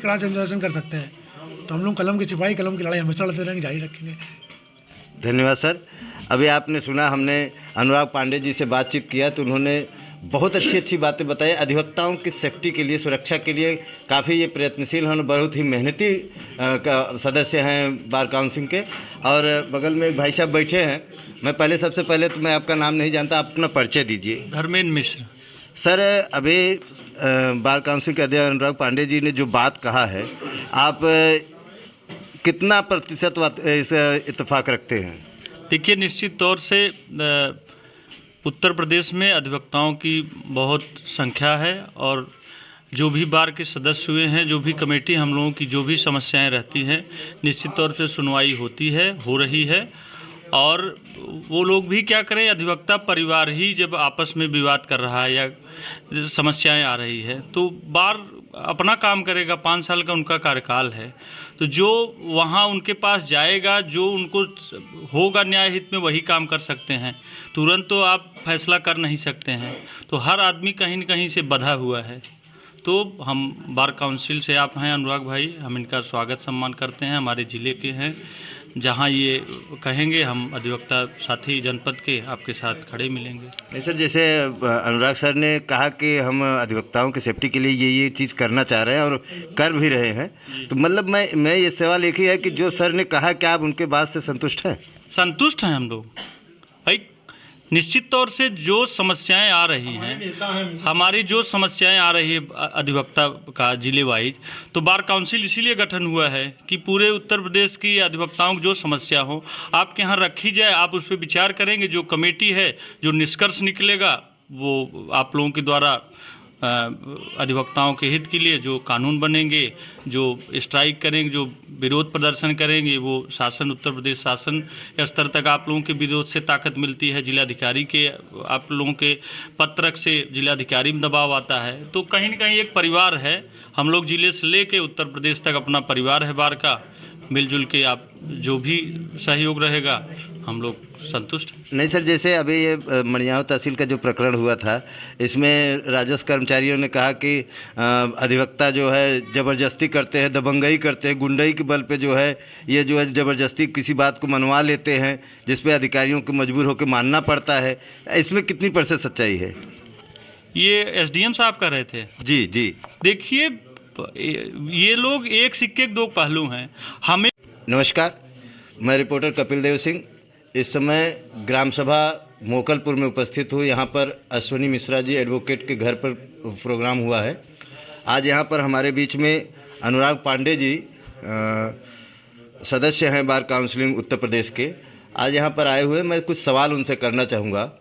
Cross examination कर सकते हैं। तो हम लोग कलम की सिपाही, कलम की लड़ाई हमेशा लड़ते रहेंगे, जारी रखेंगे। धन्यवाद सर। अभी आपने सुना, हमने अनुराग पांडे जी से बातचीत किया तो उन्होंने बहुत अच्छी बातें बताई। अधिवक्ताओं की सेफ्टी के लिए, सुरक्षा के लिए काफ़ी ये प्रयत्नशील हैं, बहुत ही मेहनती सदस्य हैं बार काउंसिल के। और बगल में एक भाई साहब बैठे हैं। मैं सबसे पहले तो मैं आपका नाम नहीं जानता, आप अपना परिचय दीजिए। धर्मेंद्र मिश्र। सर, अभी बार काउंसिल के अध्यक्ष अनुराग पांडे जी ने जो बात कहा है, आप कितना प्रतिशत इस इत्तेफाक रखते हैं? देखिए, निश्चित तौर से उत्तर प्रदेश में अधिवक्ताओं की बहुत संख्या है और जो भी बार के सदस्य हुए हैं, जो भी कमेटी हम लोगों की जो भी समस्याएं रहती हैं, निश्चित तौर से सुनवाई होती है, हो रही है। और वो लोग भी क्या करें, अधिवक्ता परिवार ही जब आपस में विवाद कर रहा है या समस्याएं आ रही है तो बार अपना काम करेगा। 5 साल का उनका कार्यकाल है, तो जो वहाँ उनके पास जाएगा, जो उनको होगा न्याय हित में, वही काम कर सकते हैं। तुरंत तो आप फैसला कर नहीं सकते हैं, तो हर आदमी कहीं न कहीं से बंधा हुआ है। तो हम बार काउंसिल से आप हैं अनुराग भाई, हम इनका स्वागत सम्मान करते हैं, हमारे ज़िले के हैं। जहां ये कहेंगे हम अधिवक्ता साथी जनपद के आपके साथ खड़े मिलेंगे। नहीं सर, जैसे अनुराग सर ने कहा कि हम अधिवक्ताओं की सेफ्टी के लिए ये चीज़ करना चाह रहे हैं और कर भी रहे हैं, तो मतलब मैं ये सवाल एक ही है कि जो सर ने कहा, क्या आप उनके बात से संतुष्ट हैं? संतुष्ट हैं हम लोग भाई। निश्चित तौर से जो समस्याएं आ रही हैं, हमारी जो समस्याएं आ रही है अधिवक्ता का जिले वाइज, तो बार काउंसिल इसीलिए गठन हुआ है कि पूरे उत्तर प्रदेश की अधिवक्ताओं की जो समस्या हो आपके यहाँ रखी जाए, आप उस पर विचार करेंगे। जो कमेटी है, जो निष्कर्ष निकलेगा वो आप लोगों के द्वारा अधिवक्ताओं के हित के लिए जो कानून बनेंगे, जो स्ट्राइक करेंगे, जो विरोध प्रदर्शन करेंगे, वो शासन, उत्तर प्रदेश शासन स्तर तक आप लोगों के विरोध से ताकत मिलती है। जिलाधिकारी के आप लोगों के पत्रक से जिलाधिकारी में दबाव आता है। तो कहीं न कहीं एक परिवार है, हम लोग जिले से लेके उत्तर प्रदेश तक अपना परिवार है बार का। मिलजुल के आप जो भी सहयोग रहेगा हम लोग संतुष्ट। नहीं सर, जैसे अभी ये मड़ियाव तहसील का जो प्रकरण हुआ था, इसमें राजस्व कर्मचारियों ने कहा कि अधिवक्ता जो है ज़बरदस्ती करते हैं, दबंगई करते हैं, गुंडई के बल पे जो है ये जो है ज़बरदस्ती किसी बात को मनवा लेते हैं, जिस पे अधिकारियों को मजबूर होकर मानना पड़ता है। इसमें कितनी % सच्चाई है? ये एसडीएम साहब कर रहे थे। जी जी। देखिए, ये लोग एक सिक्के के 2 पहलू हैं। हमें नमस्कार, मैं रिपोर्टर कपिल देव सिंह इस समय ग्राम सभा मोकलपुर में उपस्थित हूँ। यहाँ पर अश्विनी मिश्रा जी एडवोकेट के घर पर प्रोग्राम हुआ है। आज यहाँ पर हमारे बीच में अनुराग पांडे जी सदस्य हैं बार काउंसिलिंग उत्तर प्रदेश के, आज यहाँ पर आए हुए। मैं कुछ सवाल उनसे करना चाहूँगा।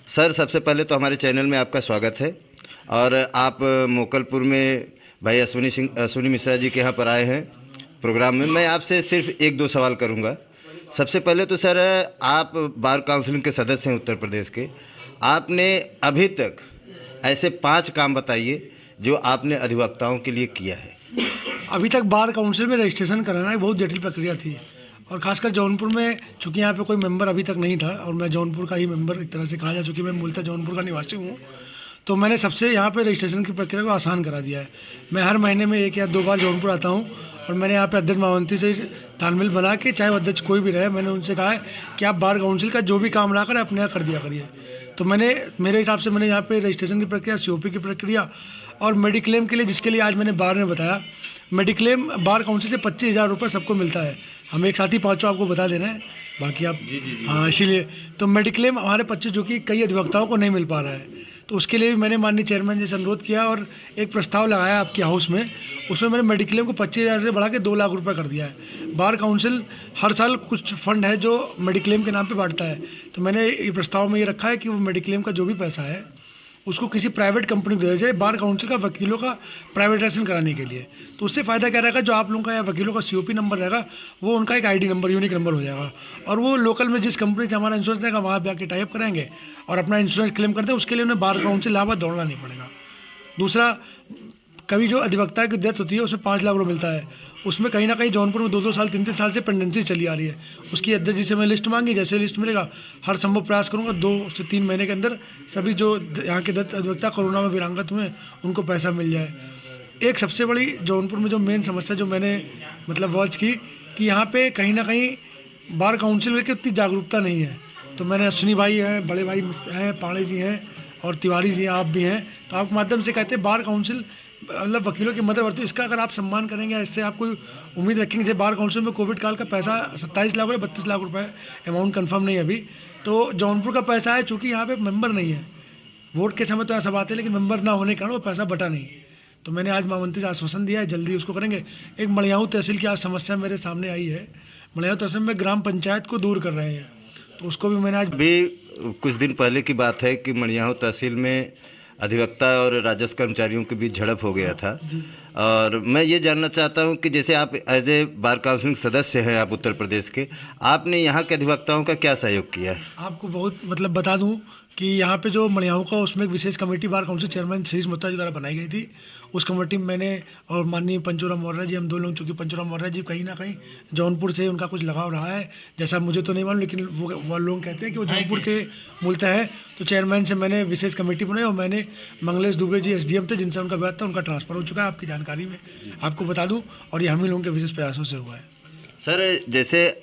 सर, सबसे पहले तो हमारे चैनल में आपका स्वागत है और आप मोकलपुर में भाई अश्विनी मिश्रा जी के यहाँ पर आए हैं प्रोग्राम में। मैं आपसे सिर्फ 1-2 सवाल करूँगा। सबसे पहले तो सर, आप बार काउंसिलिंग के सदस्य हैं उत्तर प्रदेश के, आपने अभी तक ऐसे 5 काम बताइए जो आपने अधिवक्ताओं के लिए किया है। अभी तक बार काउंसिल में रजिस्ट्रेशन कराना एक बहुत जटिल प्रक्रिया थी और खासकर जौनपुर में, चूँकि यहाँ पे कोई मेंबर अभी तक नहीं था और मैं जौनपुर का ही मेंबर एक तरह से कहा जाए, चूँकि मैं मूलतः जौनपुर का निवासी हूँ, तो मैंने सबसे यहाँ पे रजिस्ट्रेशन की प्रक्रिया को आसान करा दिया है। मैं हर महीने में 1 या 2 बार जौनपुर आता हूँ और मैंने यहाँ पे अध्यक्ष महावंती से तालमेल बना के, चाहे वो अध्यक्ष कोई भी रहे, मैंने उनसे कहा है कि आप बार काउंसिल का जो भी काम ला कर अपने यहाँ कर दिया करिए। तो मेरे हिसाब से मैंने यहाँ पे रजिस्ट्रेशन की प्रक्रिया, COP की प्रक्रिया और मेडिक्लेम के लिए, जिसके लिए आज मैंने बार में बताया, मेडिक्लेम बार काउंसिल से 25,000 रुपये सबको मिलता है। हम एक साथी 5 आपको बता देना है, बाकी आप जी। हाँ, इसीलिए तो मेडिक्लेम हमारे 25, जो कि कई अधिवक्ताओं को नहीं मिल पा रहा है, तो उसके लिए भी मैंने माननीय चेयरमैन जी से अनुरोध किया और एक प्रस्ताव लगाया आपके हाउस में। उसमें मैंने मेडिक्लेम को 25,000 से बढ़ा के 2 लाख रुपए कर दिया है। बार काउंसिल हर साल कुछ फंड है जो मेडिक्लेम के नाम पे बांटता है, तो मैंने ये प्रस्ताव में ये रखा है कि वो मेडिक्लेम का जो भी पैसा है उसको किसी प्राइवेट कंपनी को दिया जाए, बार काउंसिल का वकीलों का प्राइवेटाइजेशन कराने के लिए। तो उससे फ़ायदा क्या रहेगा, जो आप लोगों का या वकीलों का COP नंबर रहेगा, वो उनका एक ID नंबर, यूनिक नंबर हो जाएगा और वो लोकल में जिस कंपनी से हमारा इंश्योरेंस रहेगा वहाँ जाके टाइप कराएंगे और अपना इंश्योरेंस क्लेम करते हैं। उसके लिए उन्हें बार काउंसिल इलाहाबाद दौड़ना नहीं पड़ेगा। दूसरा, कभी जो अधिवक्ता की डेथ होती है उसमें 5 लाख रुपये मिलता है, उसमें कहीं ना कहीं जौनपुर में 2-2 साल 3-3 साल से पेंडेंसी चली आ रही है। उसकी अध्यक्ष जी से मैं लिस्ट मांगी, जैसे लिस्ट मिलेगा हर संभव प्रयास करूंगा 2 से 3 महीने के अंदर सभी जो यहाँ के अधिवक्ता कोरोना में वीरांगत हुए उनको पैसा मिल जाए। एक सबसे बड़ी जौनपुर में जो मेन समस्या जो मैंने मतलब वॉच की कि यहाँ पे कहीं ना कहीं बार काउंसिल की उतनी जागरूकता नहीं है। तो मैंने अश्विनी भाई हैं, बड़े भाई हैं, पांडे जी हैं और तिवारी जी हैं, आप भी हैं, तो आपके माध्यम से कहते हैं बार काउंसिल मतलब वकीलों की मदद करती है। इसका अगर आप सम्मान करेंगे, इससे आप कोई उम्मीद रखेंगे। जैसे बार काउंसिल में कोविड काल का पैसा 27 लाख या 32 लाख रुपए, अमाउंट कंफर्म नहीं है अभी, तो जौनपुर का पैसा है। चूँकि यहाँ पे मेंबर नहीं है, वोट के समय तो ऐसा बात है, लेकिन मेंबर ना होने के कारण वो पैसा बटा नहीं। तो मैंने आज महामंत्री से आश्वासन दिया है, जल्दी उसको करेंगे। एक मड़ियाऊ तहसील की आज समस्या मेरे सामने आई है। मड़ियाऊ तहसील में ग्राम पंचायत को दूर कर रहे हैं, तो उसको भी मैंने आज अभी कुछ दिन पहले की बात है कि मड़ियाहू तहसील में अधिवक्ता और राजस्व कर्मचारियों के बीच झड़प हो गया था। और मैं ये जानना चाहता हूँ कि जैसे आप एज ए बार काउंसिल सदस्य हैं, आप उत्तर प्रदेश के, आपने यहाँ के अधिवक्ताओं का क्या सहयोग किया है? आपको बहुत मतलब बता दूं कि यहाँ पे जो मड़ियाऊ का उसमें एक विशेष कमेटी बार काउंसिल चेयरमैन शीश मोत्ता जी द्वारा बनाई गई थी। उस कमेटी में मैंने और माननीय पंचूराम मौर्य जी, हम दो लोग, चूँकि पंचूराम मौर्य जी कहीं ना कहीं जौनपुर से उनका कुछ लगाव रहा है, जैसा मुझे तो नहीं मालूम, लेकिन वो लोग कहते हैं कि वो जौनपुर के मूलतः है। तो चेयरमैन से मैंने विशेष कमेटी बनाई और मैंने मंगलेश दुबे जी SDM थे, जिनसे उनका बैठ था, उनका ट्रांसफर हो चुका है, आपकी जानकारी में आपको बता दूँ, और ये हम ही लोगों के विशेष प्रयासों से हुआ है। सर, जैसे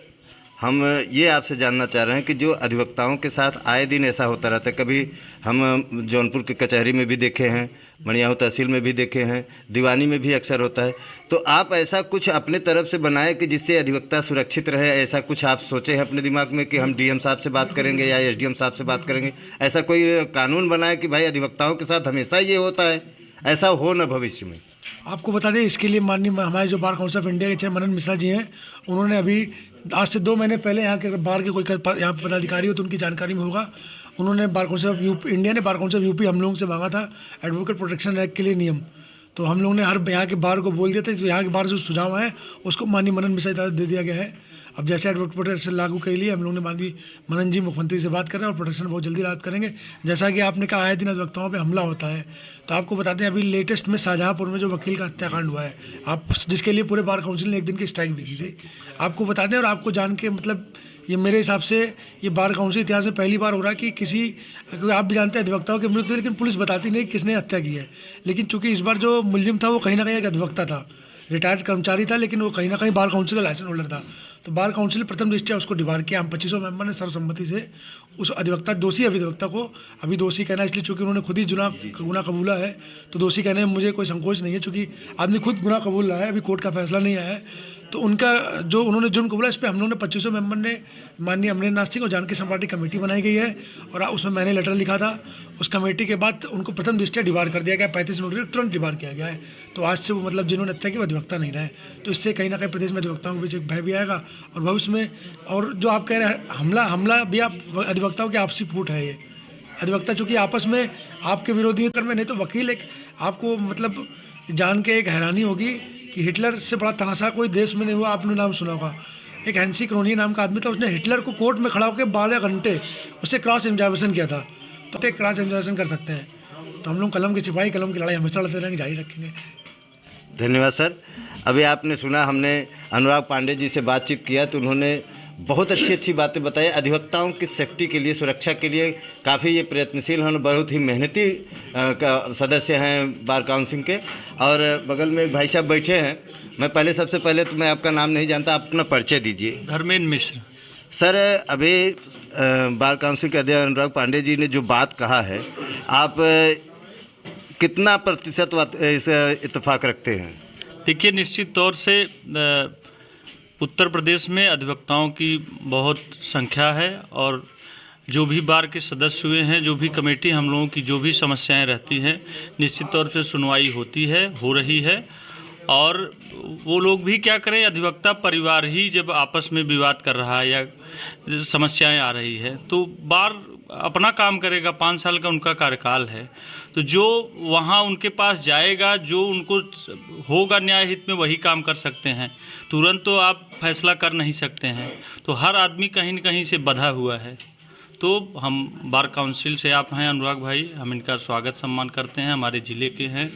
हम ये आपसे जानना चाह रहे हैं कि जो अधिवक्ताओं के साथ आए दिन ऐसा होता रहता है, कभी हम जौनपुर के कचहरी में भी देखे हैं, मड़ियाहू तहसील में भी देखे हैं, दीवानी में भी अक्सर होता है, तो आप ऐसा कुछ अपने तरफ से बनाए कि जिससे अधिवक्ता सुरक्षित रहे? ऐसा कुछ आप सोचे हैं अपने दिमाग में कि हम DM साहब से बात करेंगे या SDM साहब से बात करेंगे? ऐसा कोई कानून बनाए कि भाई अधिवक्ताओं के साथ हमेशा ये होता है, ऐसा हो ना भविष्य में? आपको बता दें, इसके लिए माननीय हमारे जो बार काउंसिल ऑफ इंडिया के चेयरमैन मनन मिश्रा जी हैं, उन्होंने अभी आज से 2 महीने पहले यहाँ के बार के कोई यहाँ पदाधिकारी हो तो उनकी जानकारी में होगा, उन्होंने bar council of UP, India ने बार काउंसिल ऑफ यूपी हम लोगों से मांगा था एडवोकेट प्रोटेक्शन एक्ट के लिए नियम। तो हम लोगों ने हर यहाँ के बार को बोल दिया था, जो यहाँ के बार जो सुझाव है उसको माननीय मनन मिश्रा द्वारा दे दिया गया है। अब जैसे एडवोकेट प्रोटेक्शन लागू के लिए हम लोगों ने माननीय मनन जी मुख्यमंत्री से बात कर रहे हैं और प्रोटेक्शन बहुत जल्दी राहत करेंगे। जैसा कि आपने कहा, आए दिन अधिवक्ताओं पे हमला होता है, तो आपको बताते हैं अभी लेटेस्ट में शाहजहाँपुर में जो वकील का हत्याकांड हुआ है, आप जिसके लिए पूरे बार काउंसिल ने 1 दिन की स्ट्राइक भी की थी, आपको बता दें। और आपको जान के मतलब ये मेरे हिसाब से ये बार काउंसिल इतिहास में पहली बार हो रहा है कि किसी, क्योंकि आप भी जानते हैं अधिवक्ताओं की मृत्यु, लेकिन पुलिस बताती नहीं किसने हत्या की है। लेकिन चूंकि इस बार जो मुलजिम था वो कहीं ना कहीं एक अधिवक्ता था, रिटायर्ड कर्मचारी था, लेकिन वो कहीं ना कहीं बार काउंसिल का लाइसेंस होल्डर था। तो बार काउंसिल ने प्रथम दृष्टया उसको डिबार किया। हम 2500 मेंबर ने सर्वसम्मति से उस अधिवक्ता, दोषी अधिवक्ता को, अभी दोषी कहना इसलिए चूंकि उन्होंने खुद ही गुनाह कबूला है, तो दोषी कहने में मुझे कोई संकोच नहीं है, चूंकि आदमी खुद गुनाह कबूल रहा है, अभी कोर्ट का फैसला नहीं आया है। तो उनका जो उन्होंने जुर्म कबूला, इस पर हम लोगों ने 2500 मेंबर ने माननीय अमरेंद्र नाथ सिंह और जानकी संपाटी कमेटी बनाई गई है, और उसमें मैंने लेटर लिखा था। उस कमेटी के बाद उनको प्रथम दृष्टया डिबार कर दिया गया, 35 मिनट तुरंत डिबार किया गया है। तो आज से वो मतलब जिन्होंने हत्या की वो अधिवक्ता नहीं रहे, तो इससे कहीं ना कहीं प्रदेश में अधिवक्ताओं के बीच एक भय भी आएगा और भविष्य में। और जो आप कह रहे हैं हमला भी, आप अधिवक्ताओं की आपसी फूट है ये। अधिवक्ता चूंकि आपस में आपके विरोधी में, नहीं तो वकील एक, आपको मतलब जान के एक हैरानी होगी कि हिटलर से बड़ा तमाशा कोई देश में नहीं हुआ। आपने नाम सुना होगा, एक हैंसी क्रोनी नाम का आदमी था, उसने हिटलर को कोर्ट में खड़ा होकर 12 घंटे उससे क्रॉस एग्जामिनेशन किया था। तो क्रॉस एग्जामिनेशन कर सकते हैं। तो हम लोग कलम की सिपाही, कलम की लड़ाई हमेशा लड़ते रहेंगे, जारी रखेंगे। धन्यवाद सर। अभी आपने सुना, हमने अनुराग पांडे जी से बातचीत किया तो उन्होंने बहुत अच्छी बातें बताई। अधिवक्ताओं की सेफ्टी के लिए, सुरक्षा के लिए काफ़ी ये प्रयत्नशील हैं, बहुत ही मेहनती सदस्य हैं बार काउंसिल के। और बगल में एक भाई साहब बैठे हैं। मैं सबसे पहले तो मैं आपका नाम नहीं जानता, आप अपना परिचय दीजिए। धर्मेंद्र मिश्र। सर, अभी बार काउंसिल के अध्यक्ष अनुराग पांडे जी ने जो बात कहा है, आप कितना प्रतिशत इस इत्तेफाक रखते हैं? देखिए, निश्चित तौर से उत्तर प्रदेश में अधिवक्ताओं की बहुत संख्या है, और जो भी बार के सदस्य हुए हैं, जो भी कमेटी हम लोगों की जो भी समस्याएं रहती हैं, निश्चित तौर पे सुनवाई होती है, हो रही है। और वो लोग भी क्या करें, अधिवक्ता परिवार ही जब आपस में विवाद कर रहा है या समस्याएं आ रही है, तो बार अपना काम करेगा। 5 साल का उनका कार्यकाल है, तो जो वहाँ उनके पास जाएगा, जो उनको होगा न्याय हित में, वही काम कर सकते हैं। तुरंत तो आप फैसला कर नहीं सकते हैं, तो हर आदमी कहीं न कहीं से बंधा हुआ है। तो हम बार काउंसिल से, आप हैं अनुराग भाई, हम इनका स्वागत सम्मान करते हैं, हमारे ज़िले के हैं,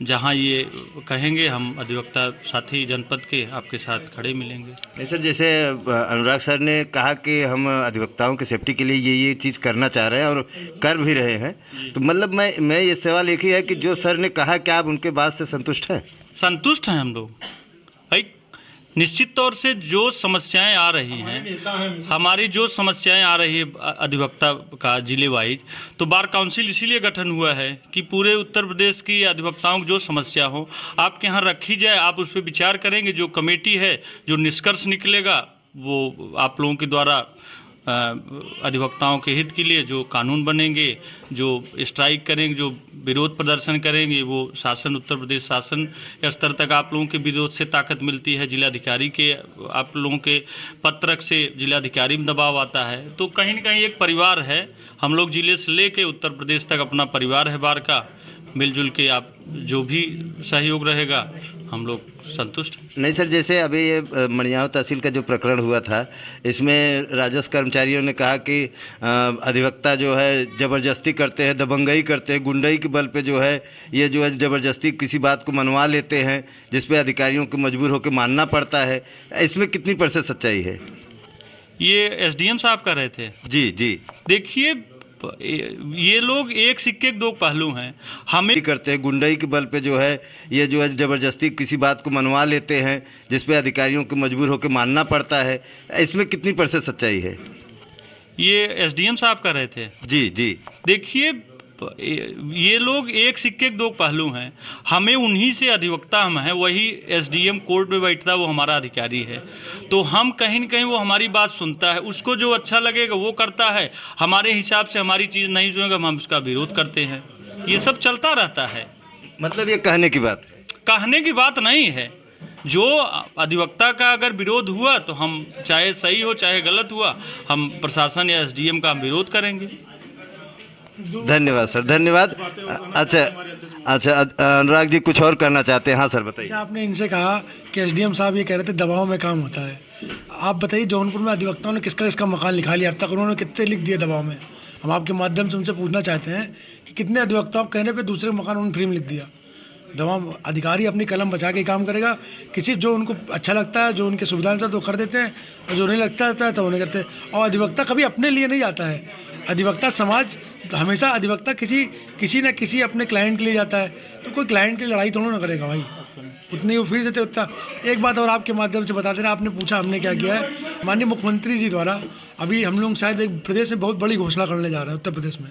जहां ये कहेंगे हम अधिवक्ता साथी जनपद के आपके साथ खड़े मिलेंगे। नहीं सर, जैसे अनुराग सर ने कहा कि हम अधिवक्ताओं की सेफ्टी के लिए ये चीज़ करना चाह रहे हैं और कर भी रहे हैं, तो मतलब मैं ये सवाल एक ही है कि जो सर ने कहा, क्या आप उनके बात से संतुष्ट हैं? संतुष्ट हैं हम लोग भाई। निश्चित तौर से जो समस्याएं आ रही हैं, हमारी जो समस्याएं आ रही है अधिवक्ता का जिले वाइज, तो बार काउंसिल इसीलिए गठन हुआ है कि पूरे उत्तर प्रदेश की अधिवक्ताओं की जो समस्या हो आपके यहाँ रखी जाए, आप उस पर विचार करेंगे। जो कमेटी है, जो निष्कर्ष निकलेगा वो आप लोगों के द्वारा अधिवक्ताओं के हित के लिए जो कानून बनेंगे, जो स्ट्राइक करेंगे, जो विरोध प्रदर्शन करेंगे, वो शासन, उत्तर प्रदेश शासन स्तर तक आप लोगों के विरोध से ताकत मिलती है। जिलाधिकारी के, आप लोगों के पत्रक से जिलाधिकारी में दबाव आता है। तो कहीं न कहीं एक परिवार है, हम लोग जिले से लेके उत्तर प्रदेश तक अपना परिवार है बार का। मिलजुल के आप जो भी सहयोग रहेगा हम लोग संतुष्ट। नहीं सर, जैसे अभी ये मड़ियाव तहसील का जो प्रकरण हुआ था, इसमें राजस्व कर्मचारियों ने कहा कि अधिवक्ता जो है ज़बरदस्ती करते हैं, दबंगई करते हैं, गुंडई के बल पे जो है ये जो है ज़बरदस्ती किसी बात को मनवा लेते हैं, जिस पे अधिकारियों को मजबूर होकर मानना पड़ता है। इसमें कितनी % सच्चाई है? ये एसडीएम साहब कर रहे थे। जी जी, देखिए ये लोग एक सिक्के के दो पहलू हैं। हमें करते हैं, गुंडई के बल पे जो है ये जो है ज़बरदस्ती किसी बात को मनवा लेते हैं, जिस पे अधिकारियों को मजबूर होकर मानना पड़ता है। इसमें कितनी % सच्चाई है? ये एसडीएम साहब कर रहे थे। जी जी, देखिए ये लोग एक सिक्के के दो पहलू हैं। हमें उन्हीं से अधिवक्ता हम हैं, वही एसडीएम कोर्ट में बैठता है, वो हमारा अधिकारी है। तो हम कहीं न कहीं वो हमारी बात सुनता है, उसको जो अच्छा लगेगा वो करता है। हमारे हिसाब से हमारी चीज़ नहीं सुनेगा, हम उसका विरोध करते हैं। ये सब चलता रहता है। मतलब ये कहने की बात नहीं है। जो अधिवक्ता का अगर विरोध हुआ तो हम, चाहे सही हो चाहे गलत हुआ, हम प्रशासन या एसडीएम का हम विरोध करेंगे। धन्यवाद सर, धन्यवाद। अच्छा, अनुराग जी कुछ और करना चाहते हैं? हाँ सर, बताइए। आपने इनसे कहा कि एसडीएम साहब ये कह रहे थे दबाव में काम होता है। आप बताइए जौनपुर में अधिवक्ताओं ने किसका मकान लिखा लिया अब तक? उन्होंने कितने लिख दिए दबाव में? हम आपके माध्यम से उनसे पूछना चाहते हैं कि कितने अधिवक्ताओं कहने पर दूसरे मकान उन्होंने फ्री में लिख दिया। दबाव, अधिकारी अपनी कलम बचा के काम करेगा। किसी जो उनको अच्छा लगता है, जो उनके सुविधा अनुसार तो कर देते हैं, और जो नहीं लगता है तो उन्हें करते हैं। और अधिवक्ता कभी अपने लिए नहीं जाता है। अधिवक्ता समाज हमेशा, अधिवक्ता किसी न किसी अपने क्लाइंट के लिए जाता है। तो कोई क्लाइंट की लड़ाई थोड़ा ना करेगा भाई, उतनी वो फीस देते उतना। एक बात और आपके माध्यम से बता देना, आपने पूछा हमने क्या किया है। माननीय मुख्यमंत्री जी द्वारा अभी हम लोग शायद एक प्रदेश में बहुत बड़ी घोषणा करने जा रहे हैं। उत्तर प्रदेश में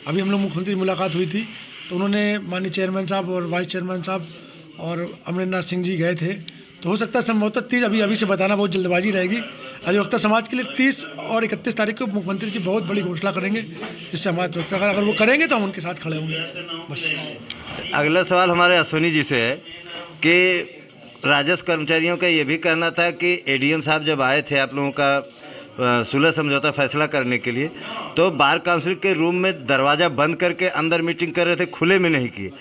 अभी हम लोग मुख्यमंत्री की मुलाकात हुई थी, तो उन्होंने माननीय चेयरमैन साहब और वाइस चेयरमैन साहब और अमरेंद्र नाथ सिंह जी गए थे। तो हो सकता है संभवतः 30, अभी से बताना बहुत जल्दबाजी रहेगी। अधिवक्ता समाज के लिए 30 और 31 तारीख को मुख्यमंत्री जी बहुत बड़ी घोषणा करेंगे, जिससे हमारे अधिवक्ता, अगर वो करेंगे तो हम उनके साथ खड़े होंगे। बस। अगला सवाल हमारे अश्विनी जी से है कि राजस्व कर्मचारियों का ये भी कहना था कि एडीएम साहब जब आए थे आप लोगों का सुलह समझौता फैसला करने के लिए, तो बार काउंसिल के रूम में दरवाज़ा बंद करके अंदर मीटिंग कर रहे थे, खुले में नहीं किए,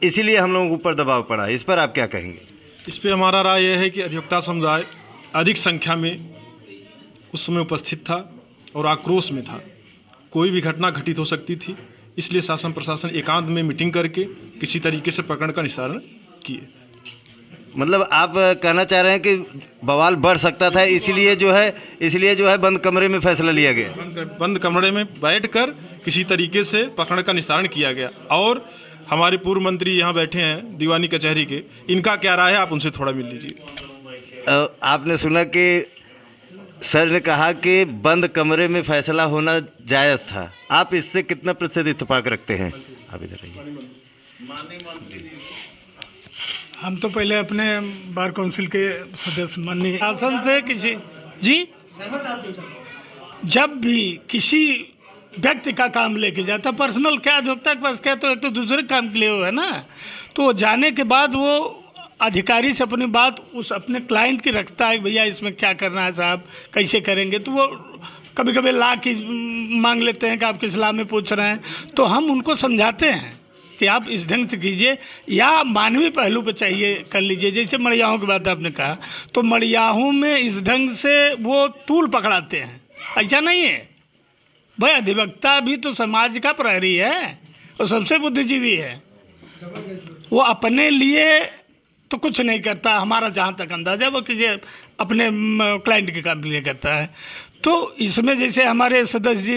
इसीलिए हम लोगों के ऊपर दबाव पड़ा। इस पर आप क्या कहेंगे? इस पर हमारा राय यह है कि अधिवक्ता समुदाय अधिक संख्या में उस समय उपस्थित था और आक्रोश में था। कोई भी घटना घटित हो सकती थी, इसलिए शासन प्रशासन एकांत में मीटिंग करके किसी तरीके से प्रकरण का निस्तारण किए। मतलब आप कहना चाह रहे हैं कि बवाल बढ़ सकता था, इसलिए जो है बंद कमरे में फैसला लिया गया। बंद कमरे में बैठकर किसी तरीके से प्रकरण का निस्तारण किया गया। और हमारे पूर्व मंत्री यहाँ बैठे हैं दीवानी कचहरी के, इनका क्या राय है आप उनसे थोड़ा मिल लीजिए। आपने सुना कि सर ने कहा कि बंद कमरे में फैसला होना जायज़ था। आप इससे कितना % इत्तेफाक रखते हैं? आप इधर आइए। हम तो पहले अपने बार काउंसिल के सदस्य माननीय शासन से किसी जी जब भी किसी व्यक्ति का काम लेके जाता, पर्सनल क्या अधिवक्ता के पास क्या, तो एक तो दूसरे काम के लिए हो है ना, तो जाने के बाद वो अधिकारी से अपनी बात उस अपने क्लाइंट की रखता है, भैया इसमें क्या करना है साहब, कैसे करेंगे। तो वो कभी कभी ला की मांग लेते हैं कि आप किस ला में पूछ रहे हैं, तो हम उनको समझाते हैं कि आप इस ढंग से कीजिए, या मानवीय पहलू पे चाहिए कर लीजिए। जैसे मड़ियाहों की बात आपने कहा, तो मड़ियाहों में इस ढंग से वो तूल पकड़ाते हैं, ऐसा नहीं है भाई। अधिवक्ता भी तो समाज का प्रहरी है और सबसे बुद्धिजीवी है। वो अपने लिए तो कुछ नहीं करता, हमारा जहाँ तक अंदाजा वो किसी अपने क्लाइंट के काम के लिए करता है। तो इसमें जैसे हमारे सदस्य जी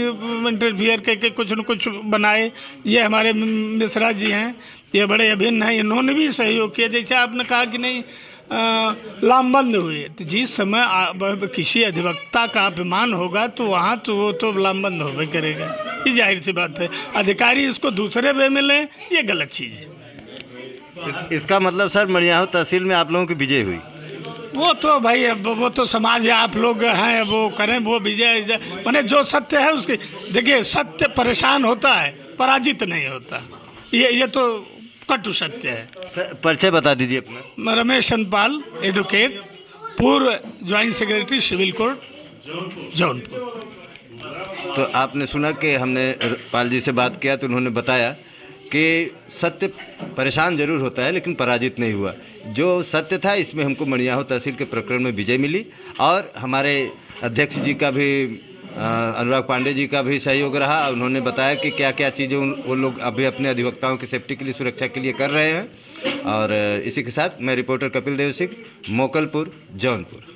इंटरफियर करके कुछ न कुछ बनाए, ये हमारे मिश्रा जी हैं, ये बड़े अभिन्न हैं, इन्होंने भी सहयोग किया। जैसे आपने कहा कि नहीं लामबंद हुए, तो जिस समय किसी अधिवक्ता का अपमान होगा तो वहाँ तो वो तो लामबंद होगा करेगा, ये जाहिर सी बात है। अधिकारी इसको दूसरे वे में लें, ये गलत चीज़ है। इसका मतलब सर मड़ियाहू तहसील में आप लोगों की विजय हुई? वो तो भाई अब वो तो समाज है, आप लोग हैं, वो करें, वो विजय माने जो सत्य है उसके। देखिए सत्य परेशान होता है, पराजित नहीं होता, ये तो कटु सत्य है। सर परिचय बता दीजिए अपना। रमेश चंदपाल, एडवोकेट, पूर्व joint secretary civil court Jaunpur. तो आपने सुना कि हमने पाल जी से बात किया तो उन्होंने बताया कि सत्य परेशान जरूर होता है लेकिन पराजित नहीं हुआ। जो सत्य था इसमें हमको मड़ियाहू तहसील के प्रकरण में विजय मिली, और हमारे अध्यक्ष जी का भी अनुराग पांडे जी का भी सहयोग रहा। उन्होंने बताया कि क्या क्या चीज़ें वो लोग अभी अपने अधिवक्ताओं की सेफ्टी के लिए, सुरक्षा के लिए कर रहे हैं। और इसी के साथ मैं रिपोर्टर कपिल देव सिंह, मोकलपुर, जौनपुर।